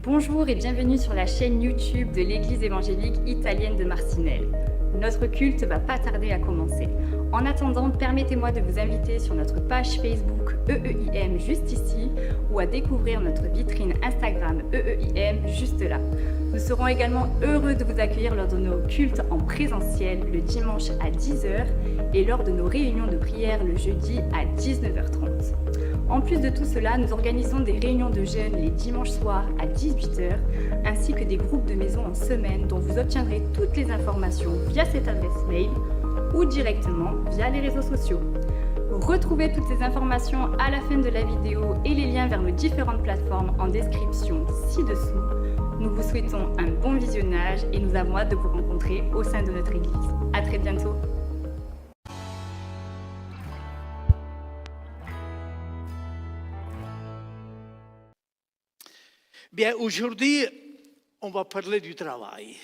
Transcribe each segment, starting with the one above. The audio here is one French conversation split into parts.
Bonjour et bienvenue sur la chaîne YouTube de l'Église évangélique italienne de Marcinelle. Notre culte va pas tarder à commencer. En attendant, permettez-moi de vous inviter sur notre page Facebook EEIM juste ici ou à découvrir notre vitrine Instagram EEIM juste là. Nous serons également heureux de vous accueillir lors de nos cultes en présentiel le dimanche à 10h et lors de nos réunions de prière le jeudi à 19h30. En plus de tout cela, nous organisons des réunions de jeunes les dimanches soirs à 18h, ainsi que des groupes de maison en semaine dont vous obtiendrez toutes les informations via cette adresse mail ou directement via les réseaux sociaux. Retrouvez toutes ces informations à la fin de la vidéo et les liens vers nos différentes plateformes en description ci-dessous. Nous vous souhaitons un bon visionnage et nous avons hâte de vous rencontrer au sein de notre église. À très bientôt. Bien, aujourd'hui, on va parler du travail.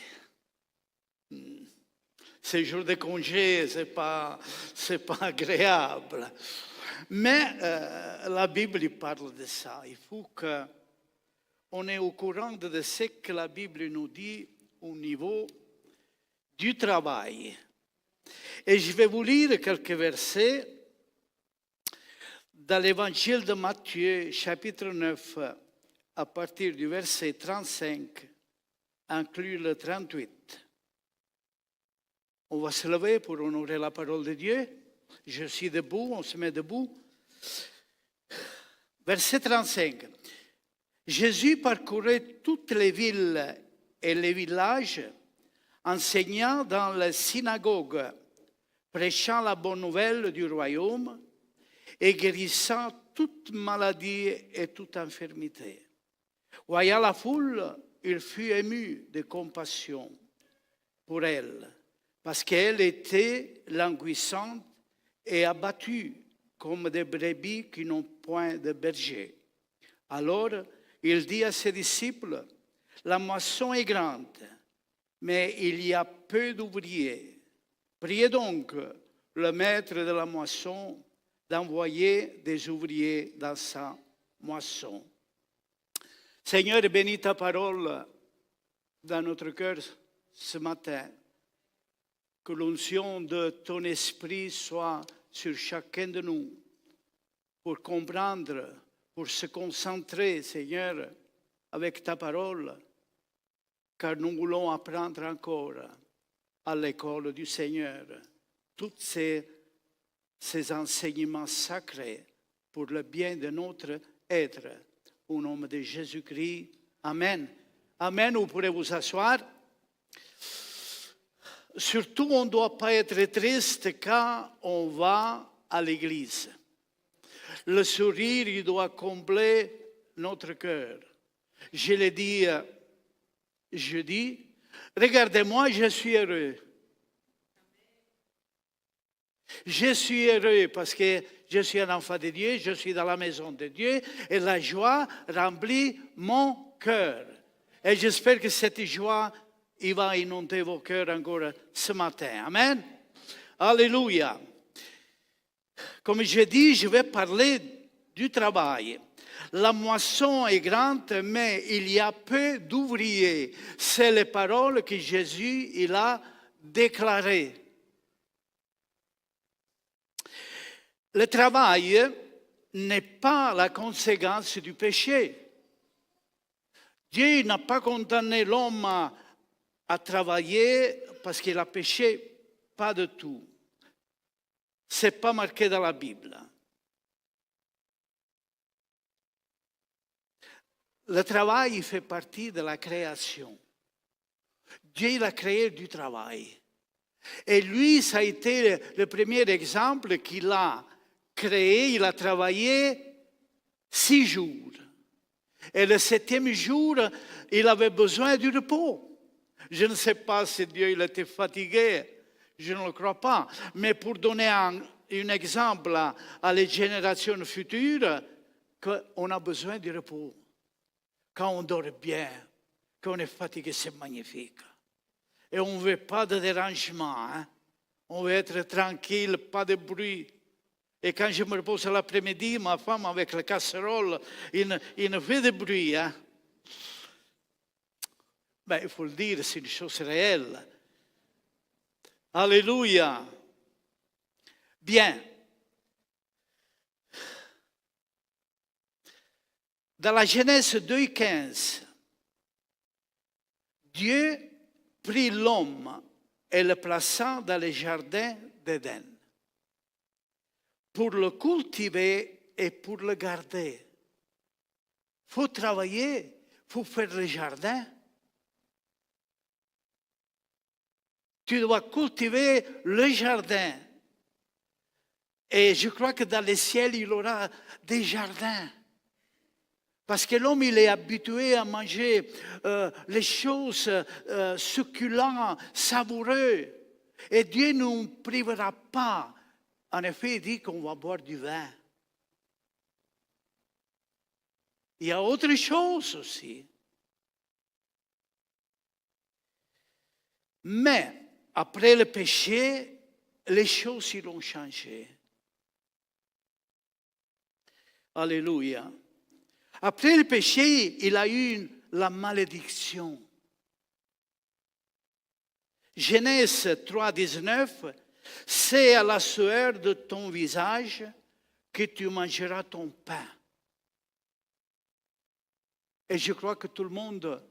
Ces jours de congé, c'est pas agréable. Mais la Bible parle de ça. Il faut qu'on est au courant de ce que la Bible nous dit au niveau du travail. Et je vais vous lire quelques versets dans l'évangile de Matthieu, chapitre 9, à partir du verset 35, inclus le 38. On va se lever pour honorer la parole de Dieu. Je suis debout, on se met debout. Verset 35. Jésus parcourait toutes les villes et les villages, enseignant dans les synagogues, prêchant la bonne nouvelle du royaume et guérissant toute maladie et toute infirmité. Voyant la foule, il fut ému de compassion pour elle, parce qu'elle était languissante et abattue comme des brebis qui n'ont point de berger. Alors, il dit à ses disciples, « La moisson est grande, mais il y a peu d'ouvriers. Priez donc le maître de la moisson d'envoyer des ouvriers dans sa moisson. » Seigneur, bénis ta parole dans notre cœur ce matin. Que l'onction de ton esprit soit sur chacun de nous pour comprendre, pour se concentrer, Seigneur, avec ta parole, car nous voulons apprendre encore à l'école du Seigneur tous ces enseignements sacrés pour le bien de notre être. Au nom de Jésus-Christ. Amen. Amen. Vous pourrez vous asseoir. Surtout, on ne doit pas être triste quand on va à l'église. Le sourire, il doit combler notre cœur. Je l'ai dit jeudi. Regardez-moi, je suis heureux. Je suis heureux parce que je suis un enfant de Dieu, je suis dans la maison de Dieu et la joie remplit mon cœur. Et j'espère que cette joie, il va inonder vos cœurs encore ce matin. Amen. Alléluia. Comme je dis, je vais parler du travail. La moisson est grande, mais il y a peu d'ouvriers. C'est les paroles que Jésus il a déclarées. Le travail n'est pas la conséquence du péché. Dieu n'a pas condamné l'homme à travailler parce qu'il a péché, pas du tout. Ce n'est pas marqué dans la Bible. Le travail fait partie de la création. Dieu a créé du travail. Et lui, ça a été le premier exemple qu'il a créé, il a travaillé 6 jours. Et le 7e jour, il avait besoin du repos. Je ne sais pas si Dieu il était fatigué, je ne le crois pas. Mais pour donner un exemple à les générations futures, qu'on a besoin du repos. Quand on dort bien, quand on est fatigué, c'est magnifique. Et on ne veut pas de dérangement. Hein? On veut être tranquille, pas de bruit. Et quand je me repose l'après-midi, ma femme avec la casserole, il ne fait de bruit. Hein? Ben, il faut le dire, c'est une chose réelle. Alléluia. Bien. Dans la Genèse 2,15, Dieu prit l'homme et le plaça dans le jardin d'Éden pour le cultiver et pour le garder. Il faut travailler, il faut faire le jardin. Tu dois cultiver le jardin. Et je crois que dans le ciel, il y aura des jardins. Parce que l'homme, il est habitué à manger les choses succulentes, savoureuses. Et Dieu ne nous privera pas. En effet, il dit qu'on va boire du vin. Il y a autre chose aussi. Mais, après le péché, les choses iront changer. Alléluia. Après le péché, il a eu la malédiction. Genèse 3, 19, c'est à la sueur de ton visage que tu mangeras ton pain. Et je crois que tout le monde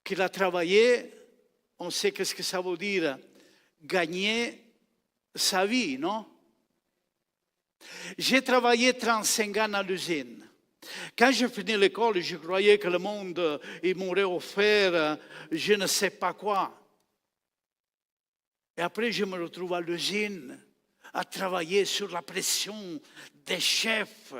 qui a travaillé, on sait qu'est-ce que ça veut dire gagner sa vie, non? J'ai travaillé 35 ans à l'usine. Quand j'ai fini l'école, je croyais que le monde il m'aurait offert je ne sais pas quoi. Et après, je me retrouve à l'usine à travailler sur la pression des chefs.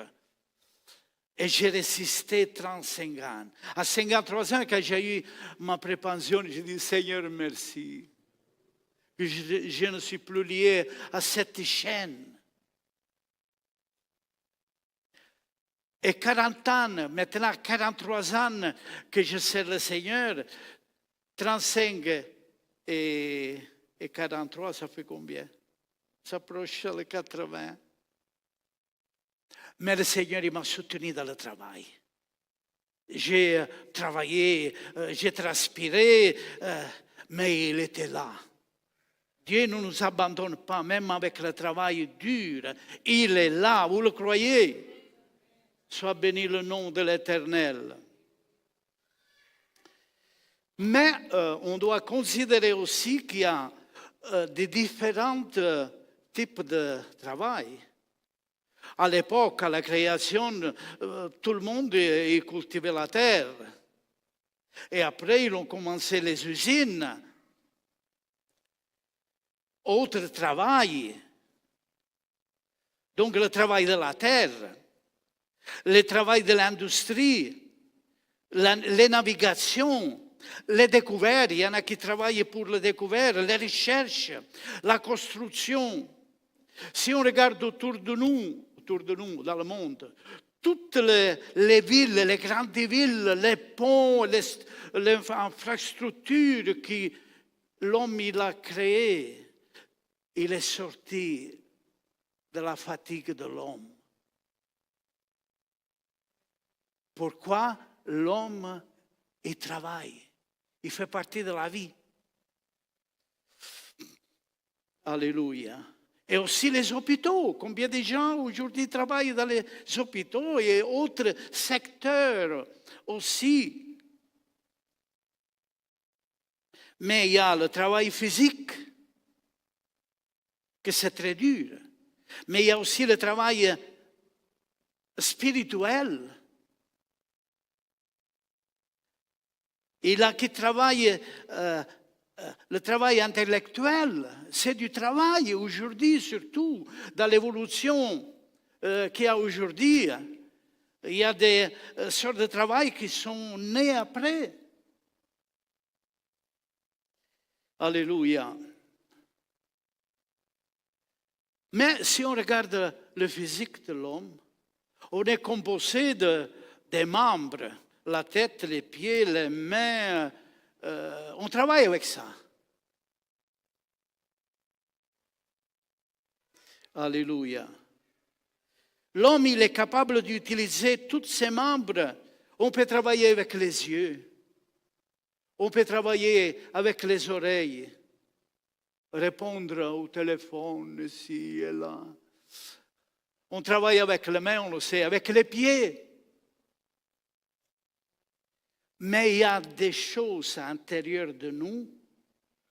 Et j'ai résisté 35 ans. À 53 ans, quand j'ai eu ma prépension, j'ai dit, Seigneur, merci. Je ne suis plus lié à cette chaîne. Et 40 ans, maintenant 43 ans que je sers le Seigneur, 35 et 43, ça fait combien? Ça approche les 80. Mais le Seigneur, il m'a soutenu dans le travail. J'ai travaillé, j'ai transpiré, mais il était là. Dieu ne nous abandonne pas, même avec le travail dur. Il est là, vous le croyez? Soit béni le nom de l'Éternel. Mais on doit considérer aussi qu'il y a des différents types de travail. À l'époque, à la création, tout le monde cultivait la terre. Et après, ils ont commencé les usines. Autre travail. Donc, le travail de la terre. Le travail de l'industrie, les navigations, les découvertes, il y en a qui travaillent pour les découvertes, les recherches, la construction. Si on regarde autour de nous dans le monde, toutes les villes, les grandes villes, les ponts, les infrastructures que l'homme il a créées, il est sorti de la fatigue de l'homme. Pourquoi l'homme, il travaille. Il fait partie de la vie. Alléluia. Et aussi les hôpitaux. Combien de gens aujourd'hui travaillent dans les hôpitaux et autres secteurs aussi. Mais il y a le travail physique, que c'est très dur. Mais il y a aussi le travail spirituel. Il y a qui travaille, le travail intellectuel, c'est du travail aujourd'hui, surtout dans l'évolution qu'il y a aujourd'hui. Il y a des sortes de travail qui sont nés après. Alléluia. Mais si on regarde le physique de l'homme, on est composé des membres. La tête, les pieds, les mains, on travaille avec ça. Alléluia. L'homme, il est capable d'utiliser tous ses membres. On peut travailler avec les yeux. On peut travailler avec les oreilles, répondre au téléphone ici et là. On travaille avec les mains, on le sait, avec les pieds. Mais il y a des choses à l'intérieur de nous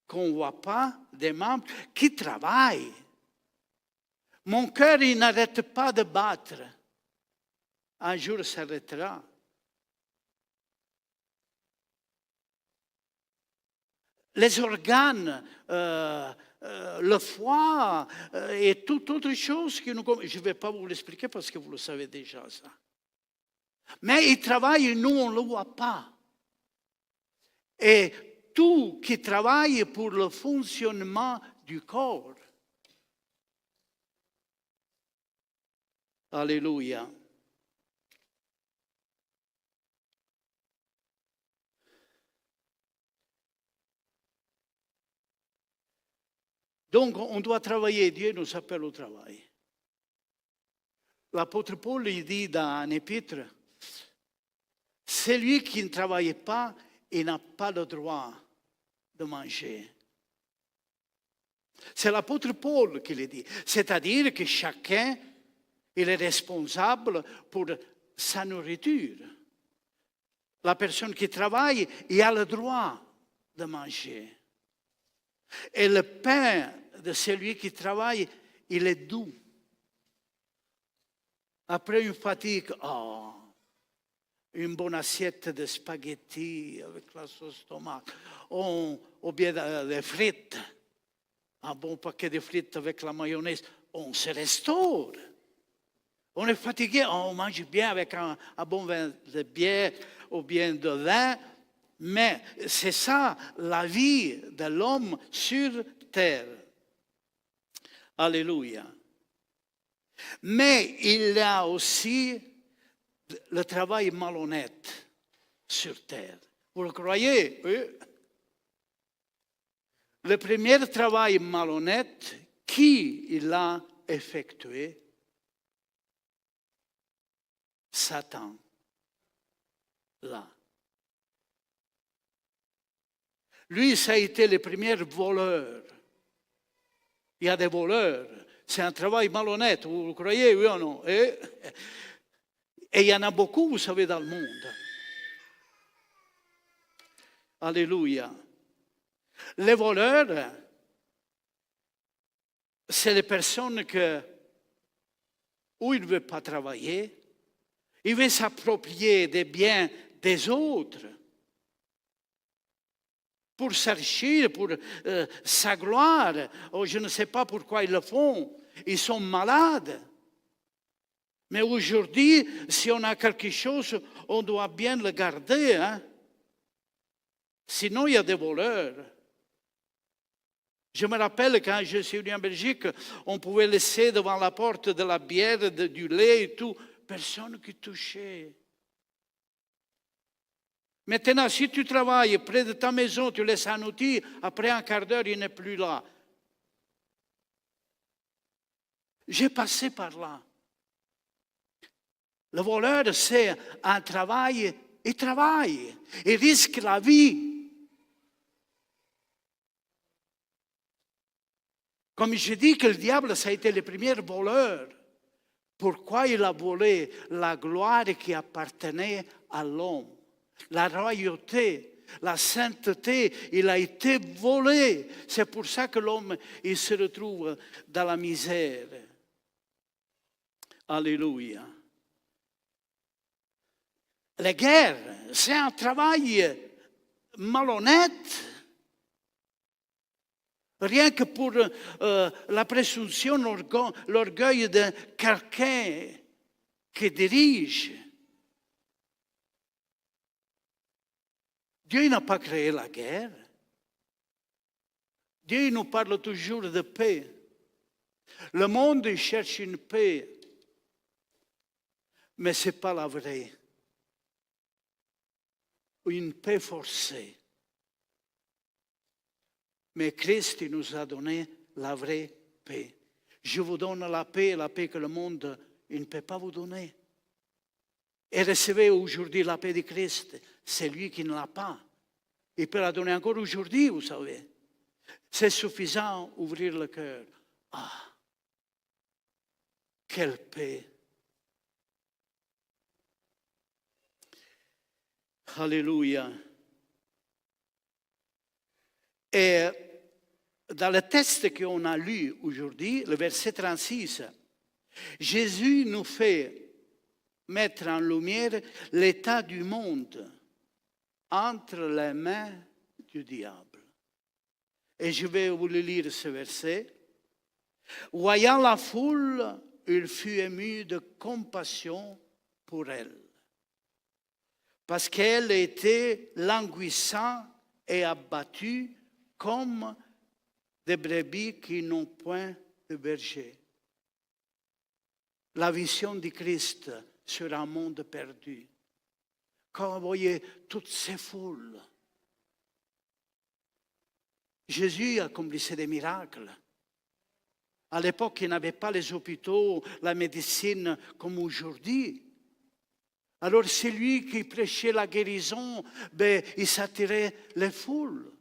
qu'on ne voit pas, des membres qui travaillent. Mon cœur, il n'arrête pas de battre. Un jour, il s'arrêtera. Les organes, le foie et toute autre chose que nous... Je ne vais pas vous l'expliquer parce que vous le savez déjà, ça. Mais ils travaillent et nous, on ne le voit pas. Et tout qui travaille pour le fonctionnement du corps. Alléluia. Donc, on doit travailler. Dieu nous appelle au travail. L'apôtre Paul, il dit dans un épître, celui qui ne travaille pas, il n'a pas le droit de manger. C'est l'apôtre Paul qui le dit. C'est-à-dire que chacun, il est responsable pour sa nourriture. La personne qui travaille, il a le droit de manger. Et le pain de celui qui travaille, il est doux. Après une fatigue, une bonne assiette de spaghettis avec la sauce tomate, ou bien des frites, un bon paquet de frites avec la mayonnaise, on se restaure. On est fatigué, on mange bien avec un bon vin de bière ou bien de vin, mais c'est ça la vie de l'homme sur terre. Alléluia. Mais il y a aussi le travail malhonnête sur terre. Vous le croyez? Oui. Le premier travail malhonnête, qui il a effectué? Satan. Là. Lui, ça a été le premier voleur. Il y a des voleurs. C'est un travail malhonnête, vous le croyez, oui ou non? Et il y en a beaucoup, vous savez, dans le monde. Alléluia. Les voleurs, c'est les personnes où ils ne veulent pas travailler, ils veulent s'approprier des biens des autres pour s'enrichir, pour sa gloire. Oh, je ne sais pas pourquoi ils le font. Ils sont malades. Mais aujourd'hui, si on a quelque chose, on doit bien le garder. Hein? Sinon, il y a des voleurs. Je me rappelle quand je suis venu en Belgique, on pouvait laisser devant la porte de la bière, du lait et tout. Personne qui touchait. Maintenant, si tu travailles près de ta maison, tu laisses un outil, après un quart d'heure, il n'est plus là. J'ai passé par là. Le voleur, c'est un travail, il travaille, il risque la vie. Comme je dis que le diable, ça a été le premier voleur. Pourquoi il a volé la gloire qui appartenait à l'homme? La royauté, la sainteté, il a été volé. C'est pour ça que l'homme, il se retrouve dans la misère. Alléluia. La guerre, c'est un travail malhonnête. Rien que pour la présomption, l'orgueil de quelqu'un qui dirige. Dieu n'a pas créé la guerre. Dieu nous parle toujours de paix. Le monde cherche une paix, mais ce n'est pas la vraie. Une paix forcée. Mais Christ nous a donné la vraie paix. Je vous donne la paix que le monde il ne peut pas vous donner. Et recevez aujourd'hui la paix de Christ. C'est lui qui ne l'a pas. Il peut la donner encore aujourd'hui, vous savez. C'est suffisant d'ouvrir le cœur. Ah, quelle paix. Alléluia. Et dans le texte qu'on a lu aujourd'hui, le verset 36, Jésus nous fait mettre en lumière l'état du monde entre les mains du diable. Et je vais vous le lire ce verset. Voyant la foule, il fut ému de compassion pour elle, parce qu'elle était languissante et abattue comme des brebis qui n'ont point de berger. La vision du Christ sur un monde perdu. Quand vous voyez toutes ces foules, Jésus accomplissait des miracles. À l'époque, il n'y avait pas les hôpitaux, la médecine comme aujourd'hui. Alors, c'est lui qui prêchait la guérison, il s'attirait les foules.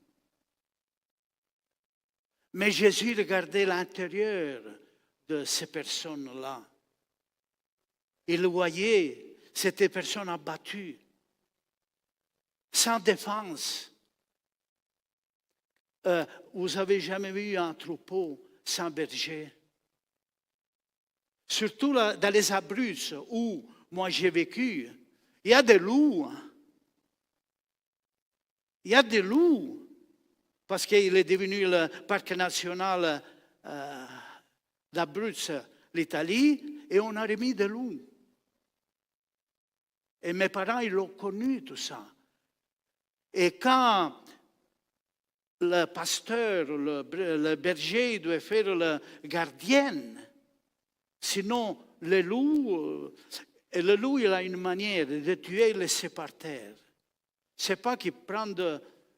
Mais Jésus regardait l'intérieur de ces personnes-là. Il voyait, c'était des personnes abattues, sans défense. Vous avez jamais vu un troupeau sans berger? Surtout dans les Abruzzes où moi j'ai vécu, il y a des loups. Il y a des loups, parce qu'il est devenu le parc national d'Abruzzo, l'Italie, et on a remis des loups. Et mes parents, ils l'ont connu, tout ça. Et quand le pasteur, le berger, il doit faire le gardien, sinon le loup, il a une manière de tuer et laisser par terre. Ce n'est pas qu'il prend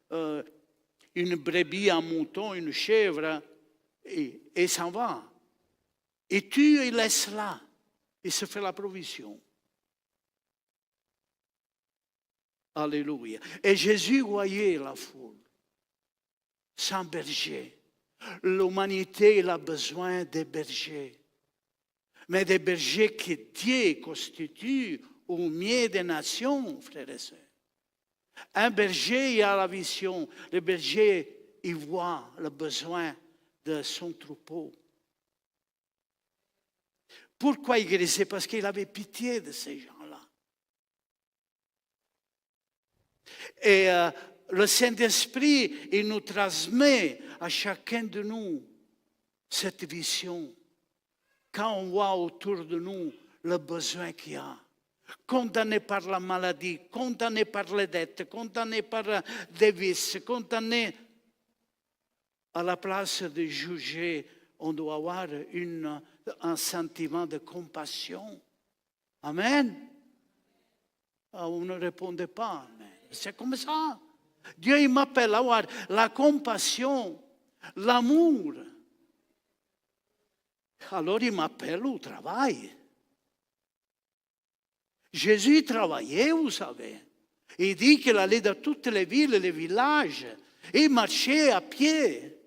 une brebis, un mouton, une chèvre et s'en va. Il tue et il laisse là. Il se fait la provision. Alléluia. Et Jésus voyait la foule, sans berger. L'humanité a besoin des bergers. Mais des bergers que Dieu constitue au milieu des nations, frères et sœurs. Un berger, il a la vision. Le berger, il voit le besoin de son troupeau. Pourquoi il guérissait? Parce qu'il avait pitié de ces gens-là. Et le Saint-Esprit, il nous transmet à chacun de nous cette vision. Quand on voit autour de nous le besoin qu'il y a, condamné par la maladie, condamné par les dettes, condamné par des vices, condamné, à la place de juger, on doit avoir un sentiment de compassion. Amen. Vous ne répondez pas. C'est comme ça. Dieu, il m'appelle à avoir la compassion, l'amour. Alors il m'appelle au travail. Jésus travaillait, vous savez. Il dit qu'il allait dans toutes les villes et les villages. Et il marchait à pied.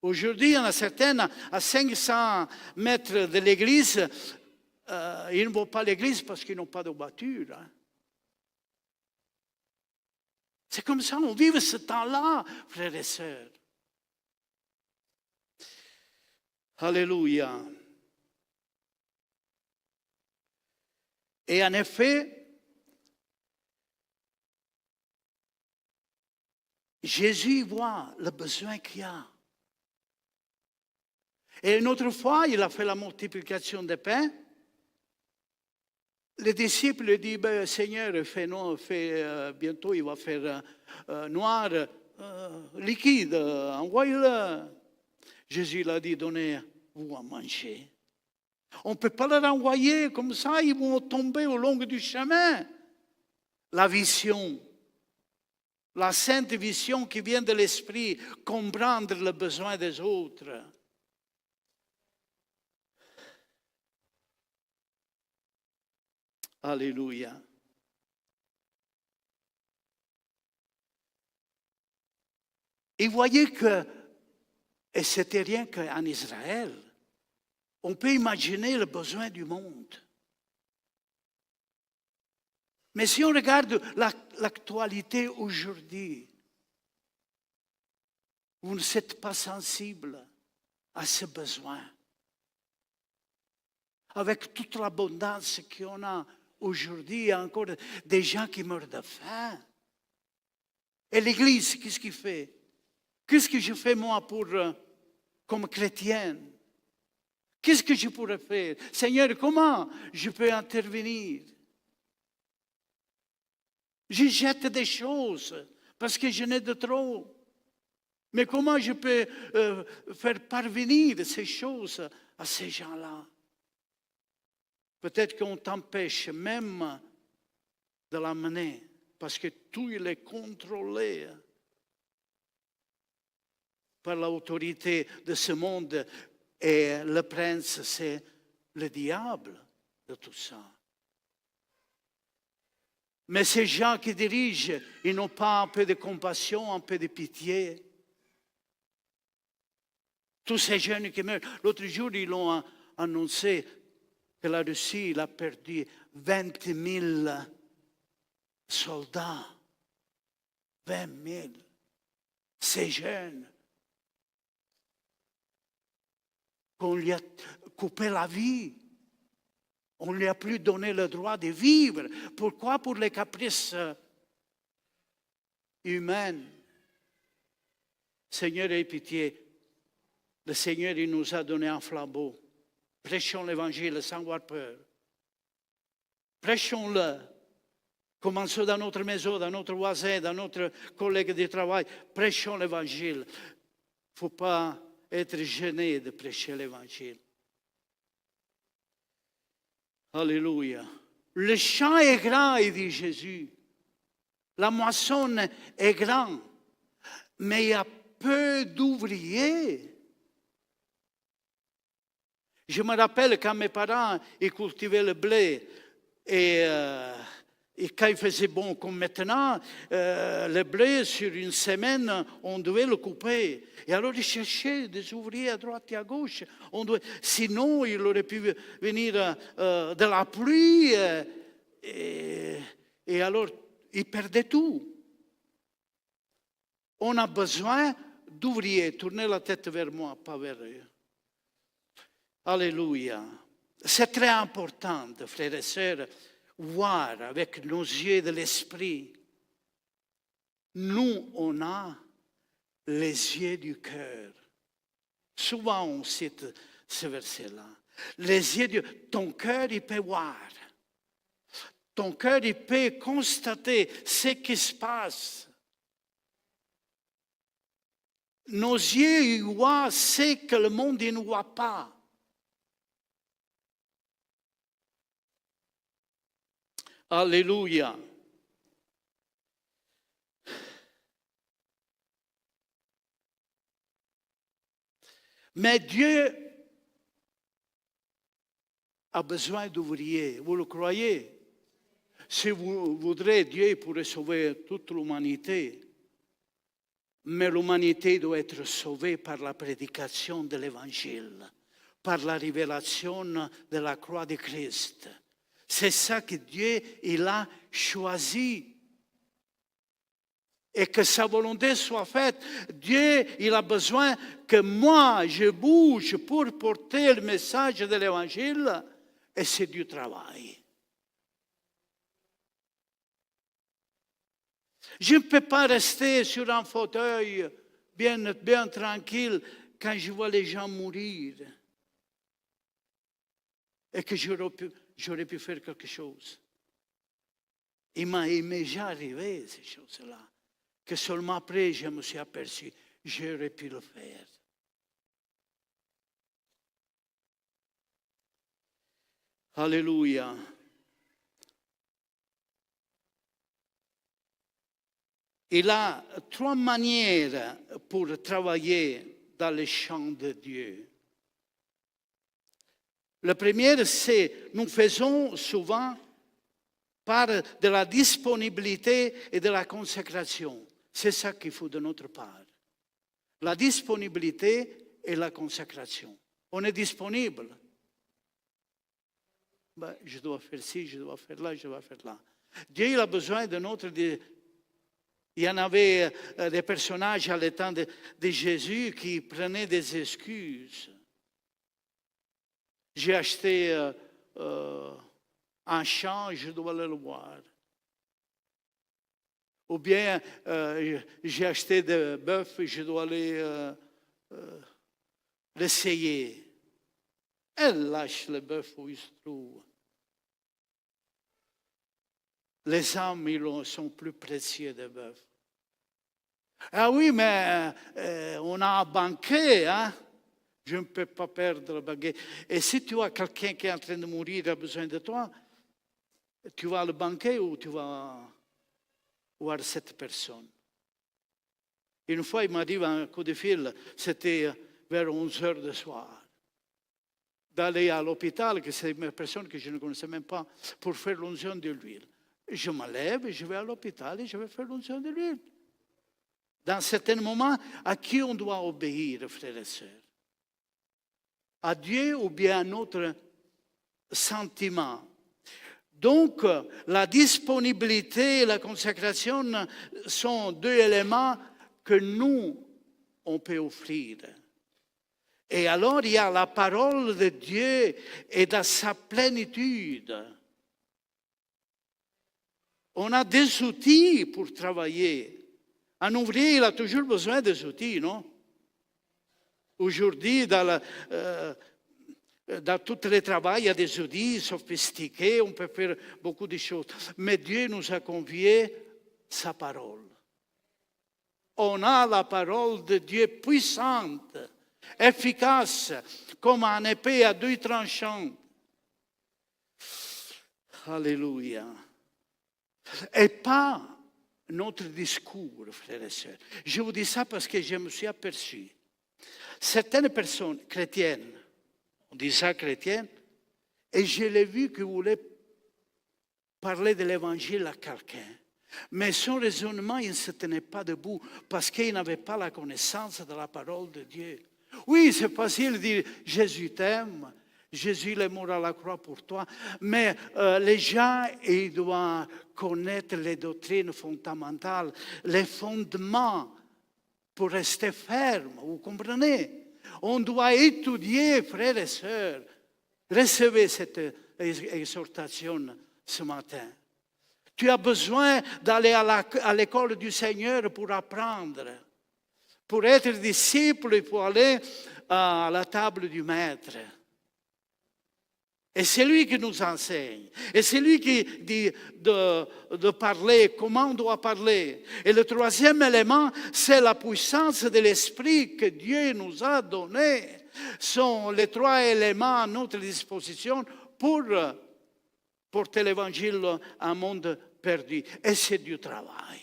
Aujourd'hui, il y en a certaines à 500 mètres de l'église. Ils ne vont pas à l'église parce qu'ils n'ont pas de voiture. C'est comme ça, on vit ce temps-là, frères et sœurs. Alléluia. Et en effet, Jésus voit le besoin qu'il y a. Et une autre fois, il a fait la multiplication des pains. Les disciples disent, Seigneur, bientôt il va faire noir, liquide, envoyez-le. Jésus l'a dit, donnez-vous à manger. On ne peut pas les renvoyer comme ça, ils vont tomber au long du chemin. La vision, la sainte vision qui vient de l'Esprit, comprendre le besoin des autres. Alléluia. Il voyait que, et c'était rien qu'en Israël, on peut imaginer le besoin du monde. Mais si on regarde l'actualité aujourd'hui, vous ne êtes pas sensible à ce besoin. Avec toute l'abondance qu'on a aujourd'hui, il y a encore des gens qui meurent de faim. Et l'Église, qu'est-ce qu'il fait? Qu'est-ce que je fais moi comme chrétienne? Qu'est-ce que je pourrais faire? Seigneur, comment je peux intervenir? Je jette des choses parce que je n'ai de trop. Mais comment je peux faire parvenir ces choses à ces gens-là? Peut-être qu'on t'empêche même de l'amener parce que tout il est contrôlé par l'autorité de ce monde et le prince, c'est le diable de tout ça. Mais ces gens qui dirigent, ils n'ont pas un peu de compassion, un peu de pitié. Tous ces jeunes qui meurent. L'autre jour, ils l'ont annoncé que la Russie il a perdu 20 000 soldats. 20 000. Ces jeunes qu'on lui a coupé la vie. On ne lui a plus donné le droit de vivre. Pourquoi? Pour les caprices humains. Seigneur, aie pitié. Le Seigneur, il nous a donné un flambeau. Prêchons l'Évangile sans avoir peur. Prêchons-le. Commençons dans notre maison, dans notre voisin, dans notre collègue de travail. Prêchons l'Évangile. Il ne faut pas être gêné de prêcher l'Évangile. Alléluia. Le champ est grand, il dit Jésus. La moisson est grande, mais il y a peu d'ouvriers. Je me rappelle quand mes parents ils cultivaient le blé et quand il faisait bon comme maintenant, le blé sur une semaine, on devait le couper. Et alors ils cherchaient des ouvriers à droite et à gauche. Sinon, il aurait pu venir de la pluie et alors ils perdaient tout. On a besoin d'ouvriers. Tournez la tête vers moi, pas vers eux. Alléluia. C'est très important, frères et sœurs, voir avec nos yeux de l'esprit. Nous, on a les yeux du cœur. Souvent, on cite ce verset-là. Les yeux ton cœur, il peut voir. Ton cœur, il peut constater ce qui se passe. Nos yeux, ils voient ce que le monde ne voit pas. Alléluia. Mais Dieu a besoin d'ouvriers. Vous le croyez? Si vous voudrez, Dieu pourrait sauver toute l'humanité. Mais l'humanité doit être sauvée par la prédication de l'Évangile, par la révélation de la croix de Christ. C'est ça que Dieu il a choisi. Et que sa volonté soit faite. Dieu, il a besoin que moi, je bouge pour porter le message de l'Évangile. Et c'est du travail. Je ne peux pas rester sur un fauteuil bien tranquille quand je vois les gens mourir. Et que j'aurais pu faire quelque chose. Il m'est déjà arrivé ces choses-là. Que seulement après, je me suis aperçu, j'aurais pu le faire. Alléluia. Il a 3 manières pour travailler dans les champs de Dieu. La première, c'est nous faisons souvent par de la disponibilité et de la consécration. C'est ça qu'il faut de notre part. La disponibilité et la consacration. On est disponible. Ben, je dois faire ci, je dois faire là, je dois faire là. Dieu il a besoin de notre... Il y en avait des personnages à l'état de Jésus qui prenaient des excuses. J'ai acheté un champ, je dois le voir. Ou bien j'ai acheté des bœufs, je dois l'essayer. Elle lâche le bœuf où il se trouve. Les âmes, ils sont plus précieux des bœufs. Ah oui, mais on a un banquet, hein? Je ne peux pas perdre le banquet. Et si tu as quelqu'un qui est en train de mourir et a besoin de toi, tu vas au banquet ou tu vas voir cette personne. Une fois, il m'a dit un coup de fil, c'était vers 11 heures du soir, d'aller à l'hôpital, que c'est une personne que je ne connaissais même pas, pour faire l'onction de l'huile. Je me lève, je vais à l'hôpital et je vais faire l'onction de l'huile. Dans certains moments, à qui on doit obéir, frères et sœurs? À Dieu ou bien à notre sentiment? Donc, la disponibilité et la consacration sont deux éléments que nous, on peut offrir. Et alors, il y a la parole de Dieu et dans sa plénitude. On a des outils pour travailler. Un ouvrier, il a toujours besoin des outils, non? Aujourd'hui, dans tout le travail, il y a des outils sophistiqués, on peut faire beaucoup de choses. Mais Dieu nous a confié sa parole. On a la parole de Dieu puissante, efficace, comme un épée à deux tranchants. Alléluia. Et pas notre discours, frères et sœurs. Je vous dis ça parce que je me suis aperçu. Certaines personnes chrétiennes, on dit ça chrétienne, et je l'ai vu qu'ils voulaient parler de l'évangile à quelqu'un. Mais son raisonnement, il ne se tenait pas debout parce qu'il n'avait pas la connaissance de la parole de Dieu. Oui, c'est facile de dire Jésus t'aime, Jésus est mort à la croix pour toi, mais les gens, ils doivent connaître les doctrines fondamentales, les fondements pour rester ferme, vous comprenez? On doit étudier, frères et sœurs. Recevez cette exhortation ce matin. Tu as besoin d'aller à l'école du Seigneur pour apprendre. Pour être disciple, il faut aller à la table du Maître. Et c'est lui qui nous enseigne. Et c'est lui qui dit de parler, comment on doit parler. Et le troisième élément, c'est la puissance de l'Esprit que Dieu nous a donné. Sont les trois éléments à notre disposition pour porter l'Évangile à un monde perdu. Et c'est du travail.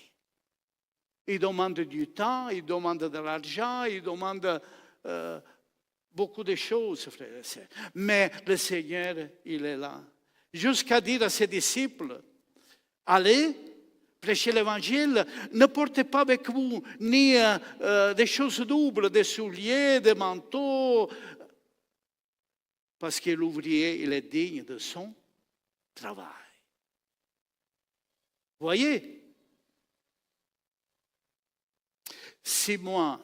Il demande du temps, il demande de l'argent, il demande... beaucoup de choses, frères et sœurs. Mais le Seigneur, il est là. Jusqu'à dire à ses disciples, allez, prêchez l'évangile, ne portez pas avec vous ni des choses doubles, des souliers, des manteaux, parce que l'ouvrier, il est digne de son travail. Voyez, si moi,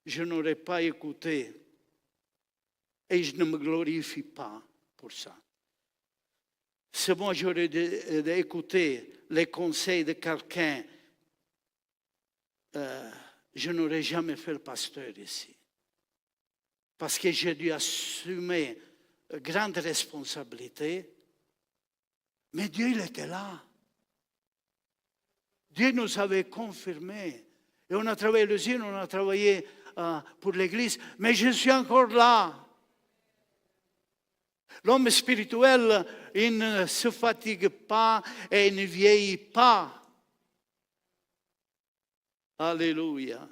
je n'aurais pas écouté, et je ne me glorifie pas pour ça. Si moi j'aurais écouté les conseils de quelqu'un, je n'aurais jamais fait le pasteur ici. Parce que j'ai dû assumer grande responsabilité. Mais Dieu, il était là. Dieu nous avait confirmé. Et on a travaillé l'usine, on a travaillé pour l'Église. Mais je suis encore là. L'homme spirituel, il ne se fatigue pas et il ne vieillit pas. Alléluia.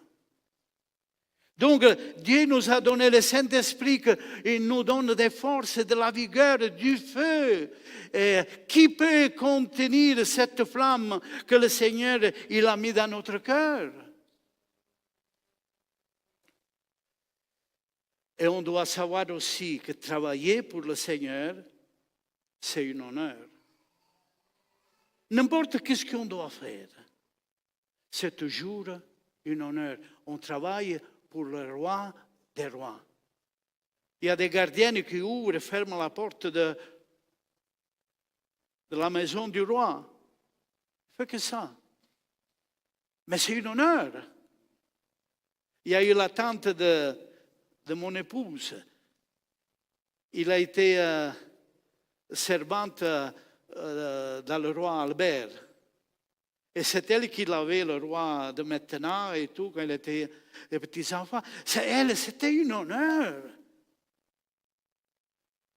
Donc, Dieu nous a donné le Saint-Esprit, il nous donne des forces, de la vigueur, du feu. Et qui peut contenir cette flamme que le Seigneur il a mis dans notre cœur? Et on doit savoir aussi que travailler pour le Seigneur, c'est un honneur. N'importe qu'est-ce qu'on doit faire, c'est toujours un honneur. On travaille pour le roi des rois. Il y a des gardiens qui ouvrent et ferment la porte de la maison du roi. Il ne fait que ça. Mais c'est un honneur. Il y a eu la tante de mon épouse. Il a été servante dans le roi Albert. Et c'est elle qui lavait le roi de maintenant et tout, quand il était des petits-enfants. C'était un honneur.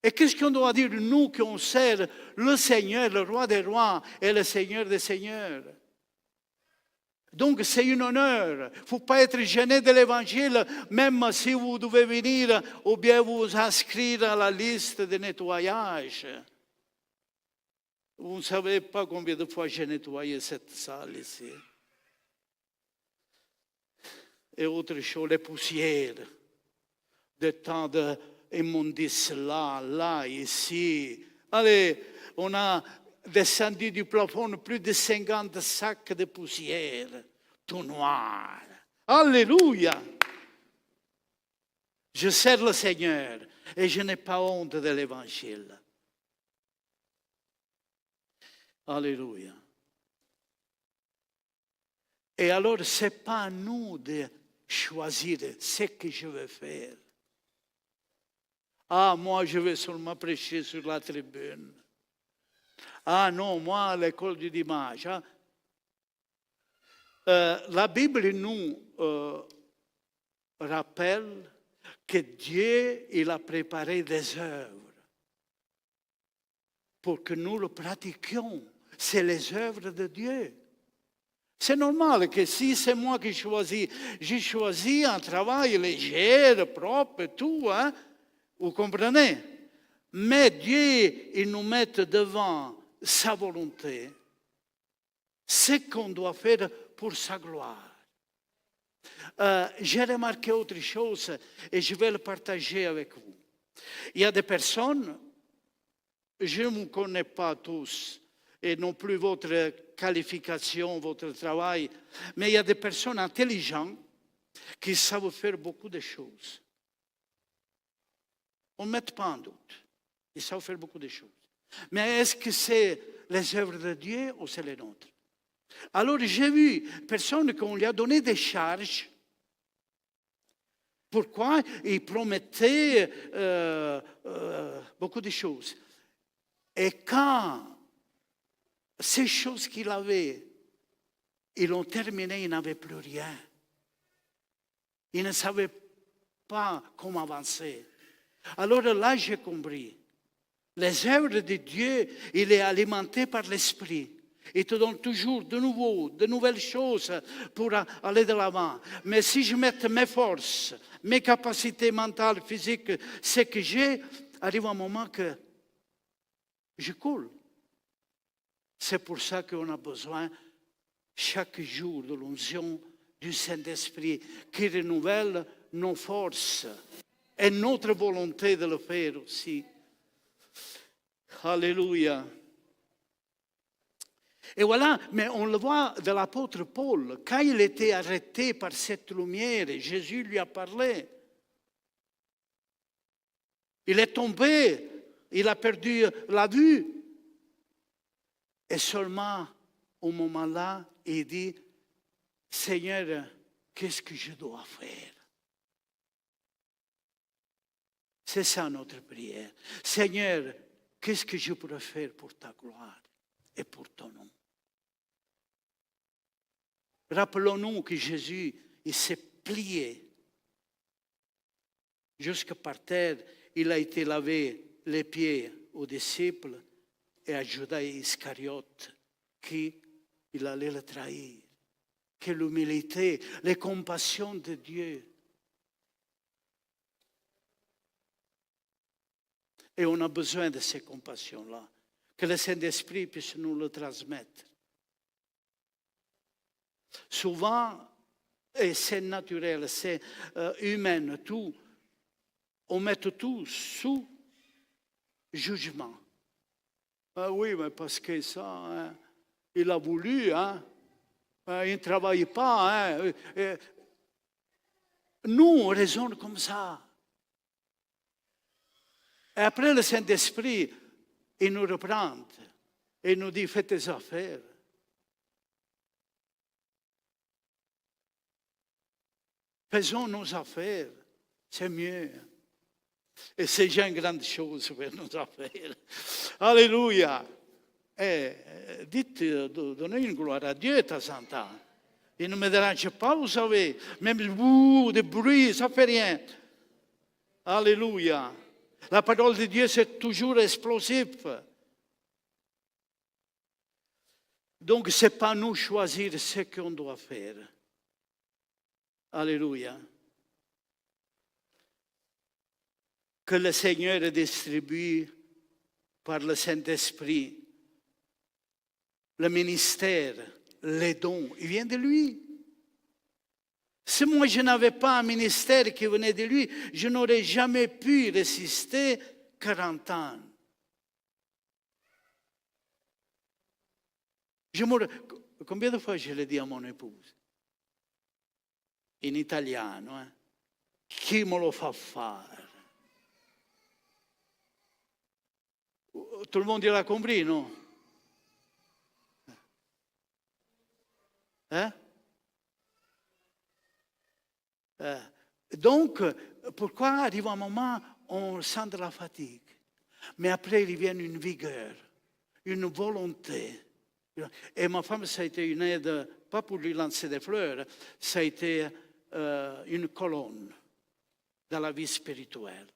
Et qu'est-ce qu'on doit dire, nous, qu'on sert le Seigneur, le roi des rois et le Seigneur des seigneurs? Donc, c'est un honneur. Il ne faut pas être gêné de l'Évangile, même si vous devez venir ou bien vous inscrire à la liste de nettoyage. Vous ne savez pas combien de fois j'ai nettoyé cette salle ici. Et autre chose, les poussières, de tant d'immondices là, ici. Allez, on a descendu du plafond plus de 50 sacs de poussière, tout noir. Alléluia! Je sers le Seigneur et je n'ai pas honte de l'Évangile. Alléluia. Et alors, ce n'est pas à nous de choisir ce que je veux faire. Ah, moi, je vais seulement prêcher sur la tribune. Ah non, moi, à l'école du dimanche. Hein. La Bible nous rappelle que Dieu, il a préparé des œuvres pour que nous le pratiquions. C'est les œuvres de Dieu. C'est normal que si c'est moi qui choisis, j'ai choisi un travail léger, propre, tout, hein, vous comprenez? Mais Dieu, il nous met devant sa volonté, ce qu'on doit faire pour sa gloire. J'ai remarqué autre chose et je vais le partager avec vous. Il y a des personnes, je ne vous connais pas tous, et non plus votre qualification, votre travail, mais il y a des personnes intelligentes qui savent faire beaucoup de choses. On ne met pas en doute. Ils savent faire beaucoup de choses. Mais est-ce que c'est les œuvres de Dieu ou c'est les nôtres? Alors j'ai vu personnes qu'on lui a donné des charges. Pourquoi? Ils promettaient beaucoup de choses. Et quand ces choses qu'il avait, ils l'ont terminé, il n'avait plus rien. Il ne savait pas comment avancer. Alors là, j'ai compris. Les œuvres de Dieu, il est alimenté par l'Esprit. Il te donne toujours de nouveau, de nouvelles choses pour aller de l'avant. Mais si je mets mes forces, mes capacités mentales, physiques, ce que j'ai, arrive un moment que je coule. C'est pour ça qu'on a besoin chaque jour de l'onction du Saint-Esprit qui renouvelle nos forces et notre volonté de le faire aussi. Alléluia. Et voilà, mais on le voit de l'apôtre Paul, quand il était arrêté par cette lumière, Jésus lui a parlé. Il est tombé, il a perdu la vue. Et seulement au moment-là, il dit, Seigneur, qu'est-ce que je dois faire? C'est ça notre prière. Seigneur, qu'est-ce que je pourrais faire pour ta gloire et pour ton nom? Rappelons-nous que Jésus, il s'est plié jusque par terre. Il a été lavé les pieds aux disciples et à Judas Iscariote qui il allait le trahir. Quelle humilité, les compassions de Dieu. Et on a besoin de ces compassions-là. Que le Saint-Esprit puisse nous le transmettre. Souvent, et c'est naturel, c'est humain, tout. on met tout sous jugement. Ah oui, mais parce que ça, hein, il a voulu, hein, il ne travaille pas. Hein, nous, on raisonne comme ça. Et après, le Saint-Esprit, il nous reprend et nous dit, fais tes affaires. Faisons nos affaires, c'est mieux. Et c'est déjà une grande chose pour nos affaires. Alléluia. Dites, donnez une gloire à Dieu de temps en temps. Il ne me dérange pas, vous savez. Même le bruit, ça ne fait rien. Alléluia. La parole de Dieu, c'est toujours explosif. Donc, ce n'est pas nous choisir ce qu'on doit faire. Alléluia. Que le Seigneur distribue par le Saint-Esprit le ministère, les dons, il vient de lui. Si moi je n'avais pas un ministère qui venait de lui, je n'aurais jamais pu résister 40 ans. Combien de fois je l'ai dit à mon épouse? In italiano, chi me lo fa fare? Tout le monde l'a compris, non? Donc, pourquoi arrive un moment où on sent de la fatigue? Mais après, il vient une vigueur, une volonté. Et ma femme, ça a été une aide, pas pour lui lancer des fleurs, ça a été une colonne dans la vie spirituelle.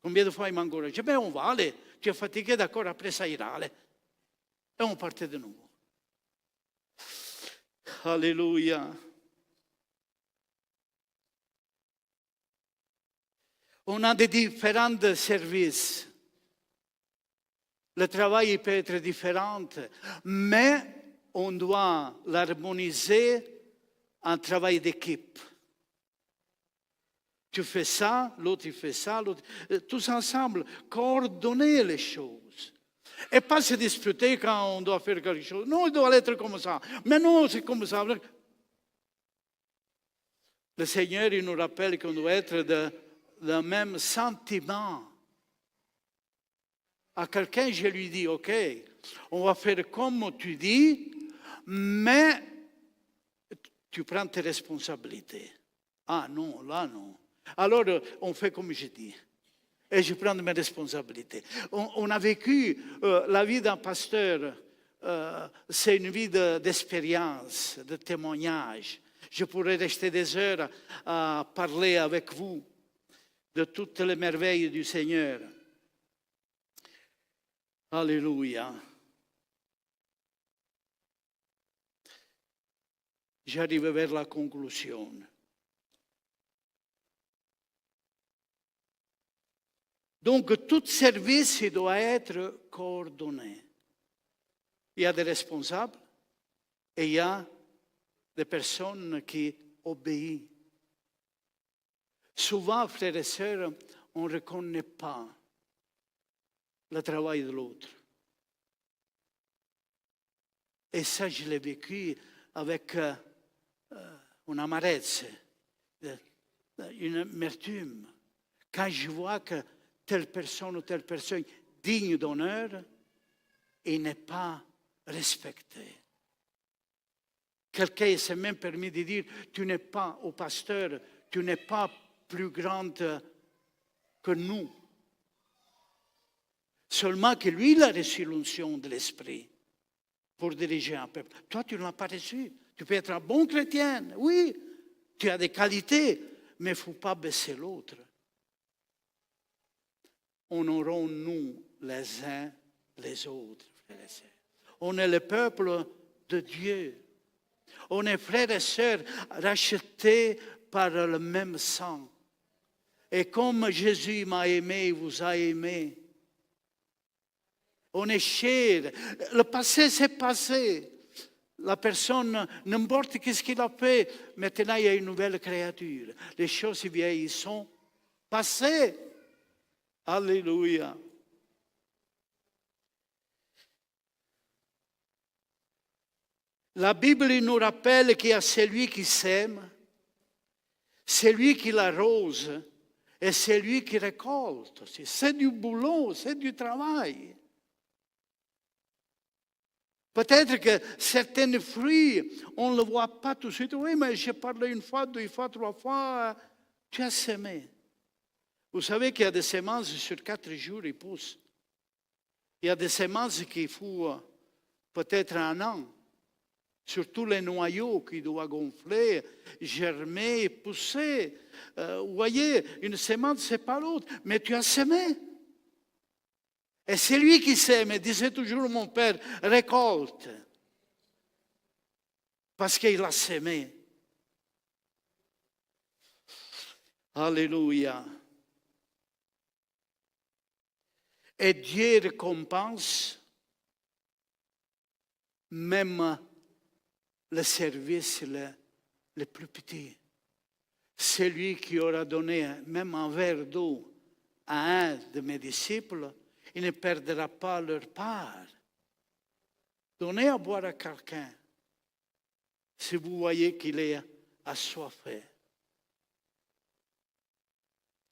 Combien de fois il m'a encouragé? Ben on va aller, tu es fatigué, d'accord, après ça ira, allez. Et on partait de nouveau. Alléluia. On a des différents services. Le travail peut être différent, mais on doit l'harmoniser en travail d'équipe. Tu fais ça, l'autre il fait ça, l'autre... Tous ensemble, coordonner les choses. Et pas se disputer quand on doit faire quelque chose. Non, il doit être comme ça. Mais non, c'est comme ça. Le Seigneur, il nous rappelle qu'on doit être le même sentiment. À quelqu'un, je lui dis, OK, on va faire comme tu dis, mais tu prends tes responsabilités. Ah non, là non. Alors, on fait comme je dis. Et je prends mes responsabilités. On a vécu la vie d'un pasteur, c'est une vie d'expérience, de témoignage. Je pourrais rester des heures à parler avec vous de toutes les merveilles du Seigneur. Alléluia. J'arrive vers la conclusion. Donc, tout service il doit être coordonné. Il y a des responsables et il y a des personnes qui obéissent. Souvent, frères et sœurs, on ne reconnaît pas le travail de l'autre. Et ça, je l'ai vécu avec une amarezze, une amertume. Quand je vois que telle personne digne d'honneur, il n'est pas respecté. Quelqu'un s'est même permis de dire, tu n'es pas au pasteur, tu n'es pas plus grande que nous. Seulement que lui, il a reçu l'onction de l'Esprit pour diriger un peuple. Toi, tu ne l'as pas reçu. Tu peux être un bon chrétien, oui, tu as des qualités, mais il ne faut pas baisser l'autre. Honorons-nous les uns les autres, frères et sœurs. On est le peuple de Dieu. On est frères et sœurs rachetés par le même sang. Et comme Jésus m'a aimé, il vous a aimé. On est cher. Le passé, c'est passé. La personne, n'importe qu'est-ce qu'il a fait, maintenant il y a une nouvelle créature. Les choses vieilles sont passées. Alléluia. La Bible nous rappelle qu'il y a celui qui sème, celui qui l'arrose et celui qui récolte. C'est du boulot, c'est du travail. Peut-être que certains fruits, on ne le voit pas tout de suite. Oui, mais j'ai parlé une fois, deux fois, trois fois. Tu as semé. Vous savez qu'il y a des semences sur 4 jours, ils poussent. Il y a des semences qu'il faut peut-être 1 an. Surtout les noyaux qui doivent gonfler, germer, pousser. Vous voyez, une semence, ce n'est pas l'autre. Mais tu as semé. Et c'est lui qui sème, disait toujours mon père, récolte. Parce qu'il a semé. Alléluia. Et Dieu récompense même le service le plus petit. Celui qui aura donné même un verre d'eau à un de mes disciples, il ne perdra pas leur part. Donnez à boire à quelqu'un si vous voyez qu'il est assoiffé.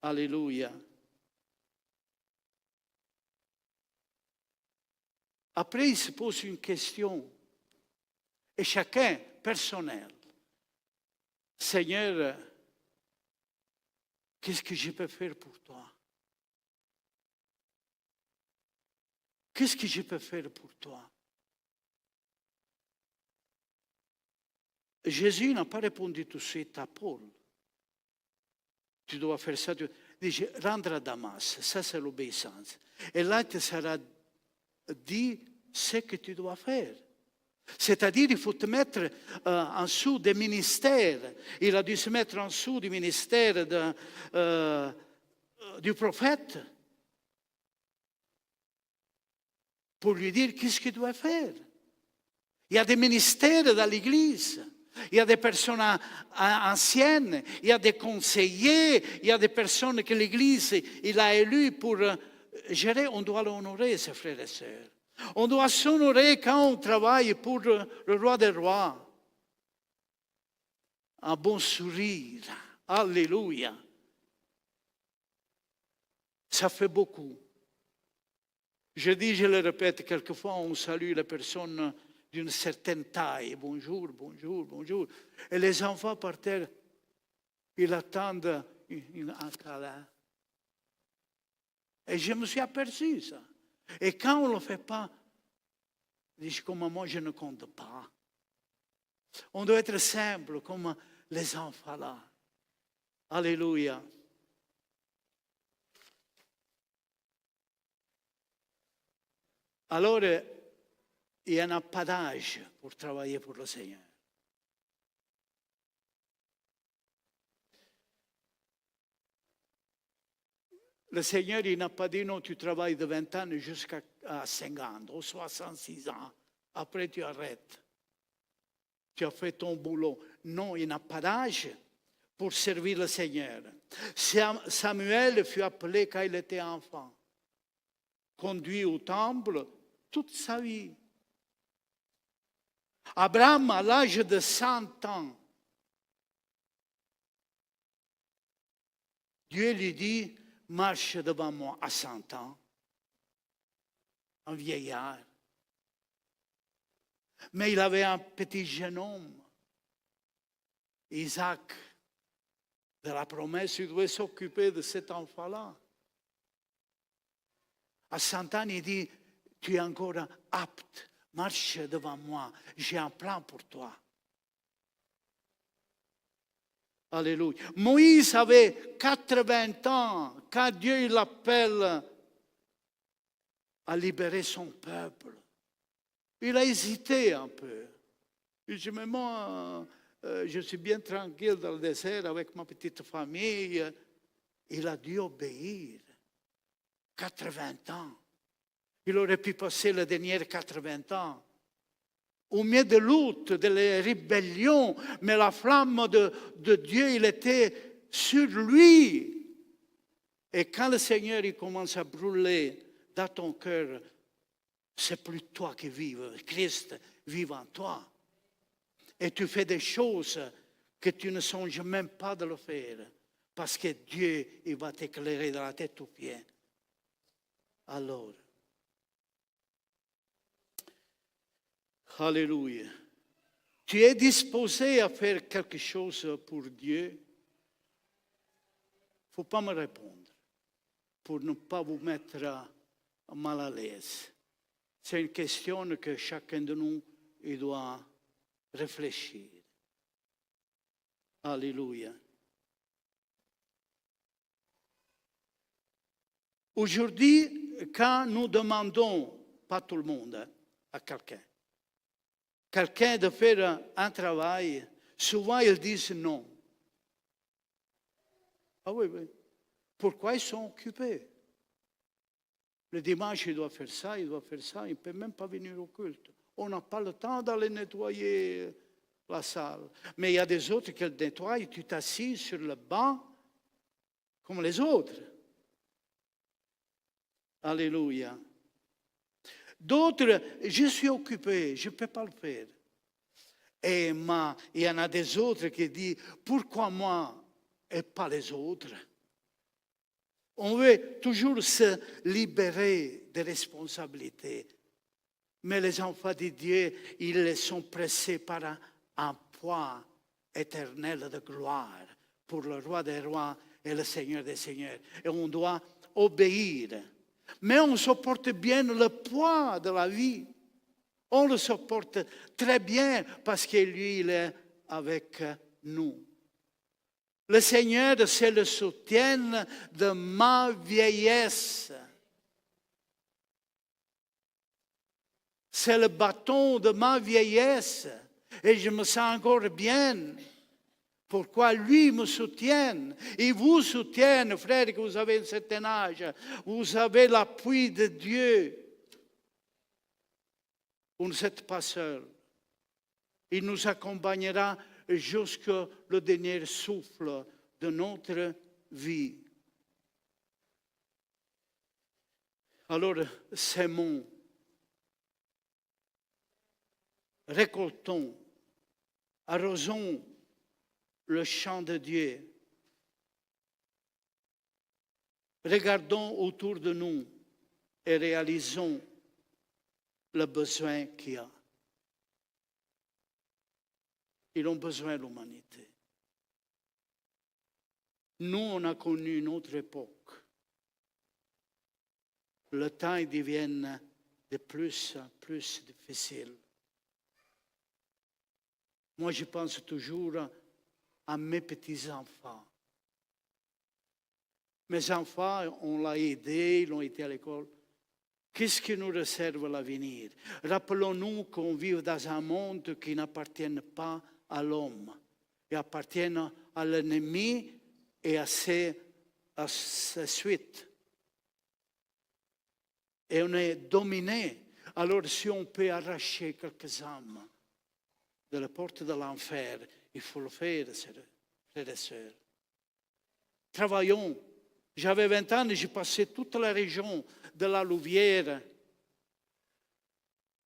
Alléluia. Après, il se pose une question, et chacun, personnel. Seigneur, qu'est-ce que je peux faire pour toi? Qu'est-ce que je peux faire pour toi? Jésus n'a pas répondu tout de suite à Paul. Tu dois faire ça. Il dit, rendre à Damas, ça c'est l'obéissance. Et là, il te sera dit ce que tu dois faire. C'est-à-dire, il faut te mettre en dessous des ministères. Il a dû se mettre en dessous du ministère du prophète pour lui dire qu'est-ce qu'il doit faire. Il y a des ministères dans l'Église. Il y a des personnes anciennes, il y a des conseillers, il y a des personnes que l'Église il a élues pour gérer. On doit l'honorer, ses frères et sœurs. On doit s'honorer quand on travaille pour le roi des rois. Un bon sourire. Alléluia. Ça fait beaucoup. Je dis, je le répète, quelquefois on salue les personnes d'une certaine taille. Bonjour, bonjour, bonjour. Et les enfants par terre, ils attendent un câlin. Et je me suis aperçu ça. Et quand on ne le fait pas, je dis comme moi, je ne compte pas. On doit être simple comme les enfants là. Alléluia. Alors, il n'y a pas d'âge pour travailler pour le Seigneur. Le Seigneur, il n'a pas dit non, tu travailles de 20 ans jusqu'à 50 ou 66 ans. Après, tu arrêtes. Tu as fait ton boulot. Non, il n'a pas d'âge pour servir le Seigneur. Samuel fut appelé quand il était enfant. Conduit au temple toute sa vie. Abraham, à l'âge de 100 ans, Dieu lui dit, marche devant moi à 100 ans, un vieillard. Mais il avait un petit jeune homme, Isaac, de la promesse, il devait s'occuper de cet enfant-là. À 100 ans, il dit, tu es encore apte, marche devant moi, j'ai un plan pour toi. Alléluia. Moïse avait 80 ans quand Dieu l'appelle à libérer son peuple. Il a hésité un peu. Il dit, mais moi, je suis bien tranquille dans le désert avec ma petite famille. Il a dû obéir. 80 ans. Il aurait pu passer les derniers 80 ans au milieu de lutte, de la rébellion, mais la flamme de Dieu, il était sur lui. Et quand le Seigneur il commence à brûler dans ton cœur, c'est plus toi qui vives, Christ vit en toi. Et tu fais des choses que tu ne songes même pas de le faire, parce que Dieu il va t'éclairer de la tête aux pieds. Alors, alléluia. Tu es disposé à faire quelque chose pour Dieu? Il ne faut pas me répondre pour ne pas vous mettre mal à l'aise. C'est une question que chacun de nous il doit réfléchir. Alléluia. Aujourd'hui, quand nous demandons, pas tout le monde, à quelqu'un de faire un travail, souvent ils disent non. Ah oui, oui. Pourquoi ils sont occupés? Le dimanche, il doit faire ça, il doit faire ça, il ne peut même pas venir au culte. On n'a pas le temps d'aller nettoyer la salle. Mais il y a des autres qui le nettoient et tu t'assis sur le banc comme les autres. Alléluia. D'autres, je suis occupé, je ne peux pas le faire. Et il y en a des autres qui disent, pourquoi moi et pas les autres? On veut toujours se libérer des responsabilités. Mais les enfants de Dieu, ils sont pressés par un poids éternel de gloire pour le roi des rois et le Seigneur des seigneurs. Et on doit obéir. Mais on supporte bien le poids de la vie. On le supporte très bien parce que lui, il est avec nous. Le Seigneur, c'est le soutien de ma vieillesse. C'est le bâton de ma vieillesse. Et je me sens encore bien. Pourquoi lui me soutient? Il vous soutient, frère, que vous avez un certain âge. Vous avez l'appui de Dieu. Vous ne êtes pas seul. Il nous accompagnera jusqu'au dernier souffle de notre vie. Alors, sémons, récoltons, arrosons le champ de Dieu. Regardons autour de nous et réalisons le besoin qu'il y a. Ils ont besoin de l'humanité. Nous, on a connu une autre époque. Le temps il devient de plus en plus difficile. Moi, je pense toujours à mes petits-enfants. Mes enfants, on l'a aidé, ils ont été à l'école. Qu'est-ce qui nous réserve l'avenir? Rappelons-nous qu'on vit dans un monde qui n'appartient pas à l'homme, et appartient à l'ennemi et à ses suites. Et on est dominé. Alors si on peut arracher quelques âmes de la porte de l'enfer, il faut le faire, frères et sœurs. Travaillons. J'avais 20 ans et j'ai passé toute la région de la Louvière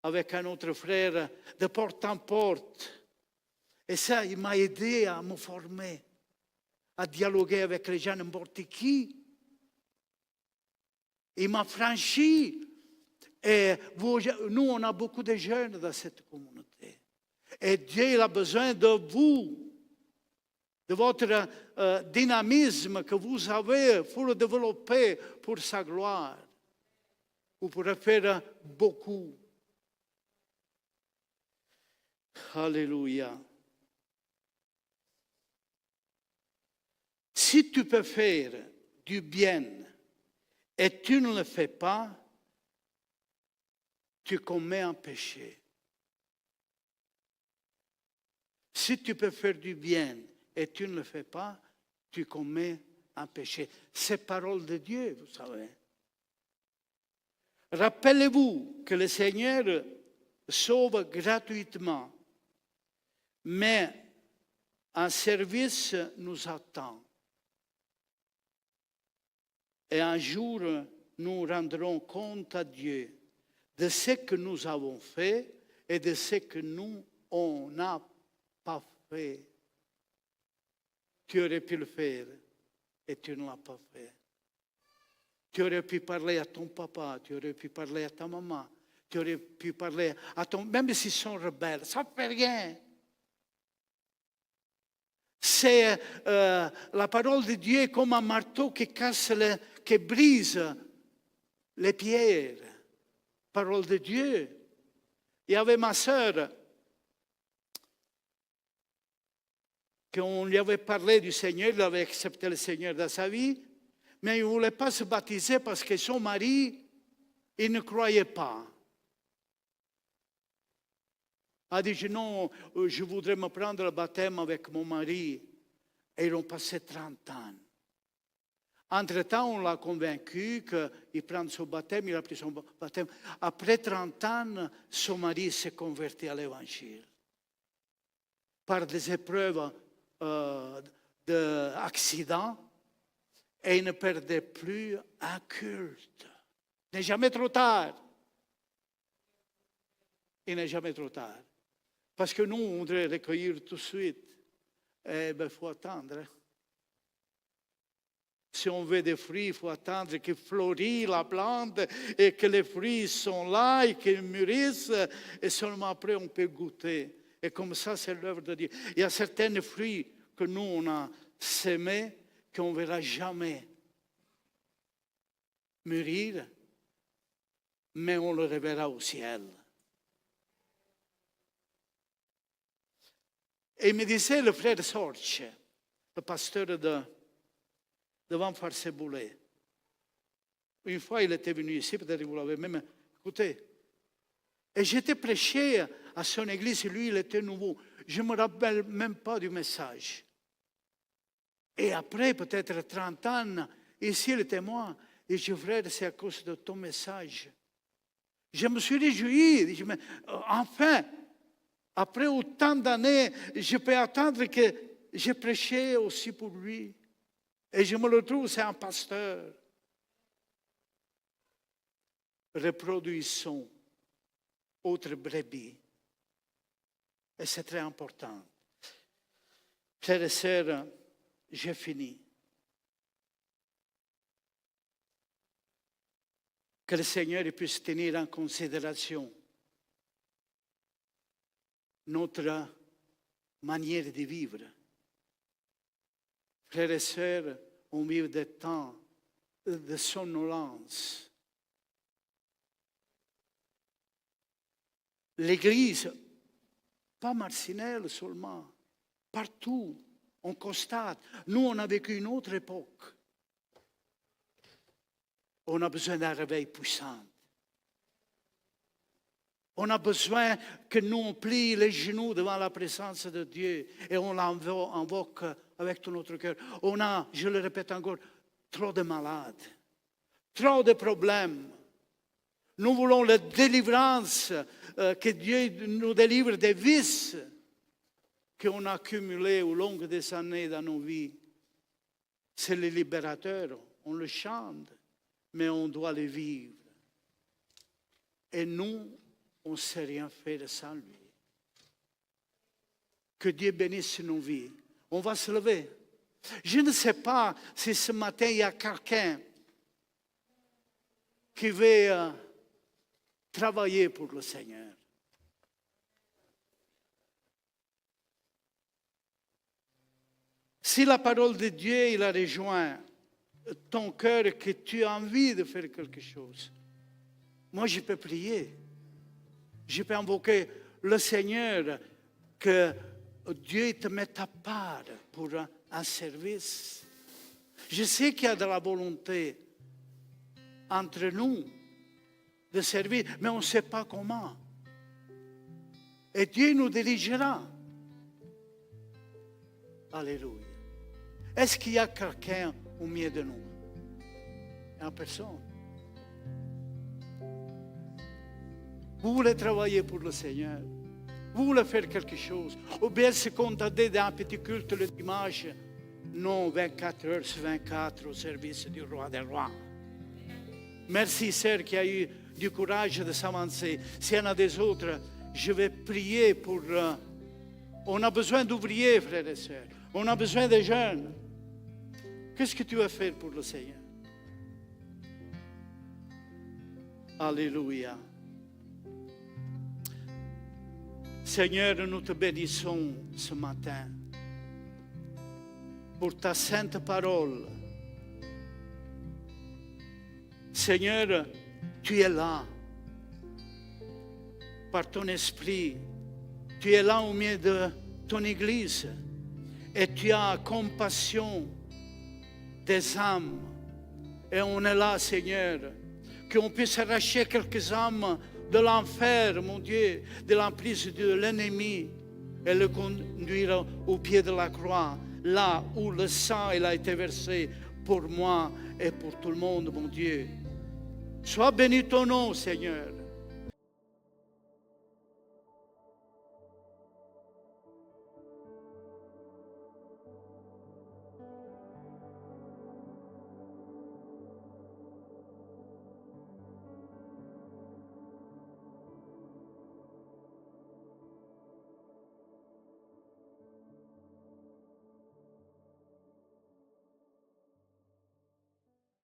avec un autre frère de porte en porte. Et ça, il m'a aidé à me former, à dialoguer avec les gens n'importe qui. Il m'a franchi. Et nous, on a beaucoup de jeunes dans cette communauté. Et Dieu il a besoin de vous, de votre dynamisme que vous avez. Il faut le développer pour sa gloire. Vous pourrez faire beaucoup. Alléluia. Si tu peux faire du bien et tu ne le fais pas, tu commets un péché. Si tu peux faire du bien et tu ne le fais pas, tu commets un péché. C'est parole de Dieu, vous savez. Rappelez-vous que le Seigneur sauve gratuitement, mais un service nous attend. Et un jour, nous rendrons compte à Dieu de ce que nous avons fait et de ce que nous, on n'a pas fait. Tu aurais pu le faire et tu ne l'as pas fait. Tu aurais pu parler à ton papa, tu aurais pu parler à ta maman, tu aurais pu parler à ton... Même s'ils sont rebelles, ça ne fait rien. C'est la parole de Dieu est comme un marteau qui casse, qui brise les pierres. Parole de Dieu. Il y avait ma sœur, qu'on lui avait parlé du Seigneur, il avait accepté le Seigneur dans sa vie, mais il ne voulait pas se baptiser parce que son mari, il ne croyait pas. A dit, non, je voudrais me prendre le baptême avec mon mari. Et ils ont passé 30 ans. Entre-temps, on l'a convaincu qu'il prenne son baptême, il a pris son baptême. Après 30 ans, son mari s'est converti à l'Évangile. Par des épreuves d'accidents, et il ne perdait plus un culte. Il n'est jamais trop tard. Il n'est jamais trop tard. Parce que nous, on voudrait recueillir tout de suite. Eh bien, il faut attendre. Si on veut des fruits, il faut attendre que fleurit la plante et que les fruits sont là et qu'ils mûrissent. Et seulement après, on peut goûter. Et comme ça, c'est l'œuvre de Dieu. Il y a certains fruits que nous, on a sémés, qu'on ne verra jamais mûrir, mais on le reverra au ciel. Et il me disait le frère Sorge, le pasteur de Van Farseboulet. Une fois, il était venu ici, peut-être que vous l'avez même écouté. Et j'étais prêché à son église, et lui, il était nouveau. Je ne me rappelle même pas du message. Et après, peut-être 30 ans, ici, il était moi. Et je dis, frère, c'est à cause de ton message. Je me suis réjoui. Je dis, mais enfin, après autant d'années, je peux attendre que j'ai prêché aussi pour lui. Et je me le trouve, c'est un pasteur. Reproduisons autre brebis. Et c'est très important. Frères et sœurs, j'ai fini. Que le Seigneur puisse tenir en considération notre manière de vivre. Frères et sœurs, on vit des temps de somnolence. L'Église, pas Marcinelle seulement, partout, on constate. Nous, on a vécu une autre époque. On a besoin d'un réveil puissant. On a besoin que nous on plie les genoux devant la présence de Dieu et on l'invoque avec tout notre cœur. On a, je le répète encore, trop de malades, trop de problèmes. Nous voulons la délivrance, que Dieu nous délivre des vices qu'on a accumulés au long des années dans nos vies. C'est le libérateur, on le chante, mais on doit le vivre. Et nous, on ne sait rien faire sans lui. Que Dieu bénisse nos vies. On va se lever. Je ne sais pas si ce matin il y a quelqu'un qui veut travailler pour le Seigneur. Si la parole de Dieu il a rejoint ton cœur et que tu as envie de faire quelque chose, moi je peux prier. Je peux invoquer le Seigneur que Dieu te mette à part pour un service. Je sais qu'il y a de la volonté entre nous de servir, mais on ne sait pas comment. Et Dieu nous dirigera. Alléluia. Est-ce qu'il y a quelqu'un au milieu de nous? Il n'y a personne. Vous voulez travailler pour le Seigneur. Vous voulez faire quelque chose. Ou bien se contenter d'un petit culte le dimanche, non 24 heures sur 24 au service du roi des rois. Merci, Seigneur, qui a eu du courage de s'avancer. S'il y en a des autres, je vais prier pour... on a besoin d'ouvriers, frères et sœurs. On a besoin de jeunes. Qu'est-ce que tu vas faire pour le Seigneur? Alléluia. Seigneur, nous te bénissons ce matin pour ta sainte parole. Seigneur, tu es là par ton esprit. Tu es là au milieu de ton Église et tu as compassion des âmes. Et on est là, Seigneur, qu'on puisse arracher quelques âmes de l'enfer, mon Dieu, de l'emprise de l'ennemi et le conduire au pied de la croix, là où le sang il a été versé pour moi et pour tout le monde, mon Dieu. Sois béni ton nom, Seigneur.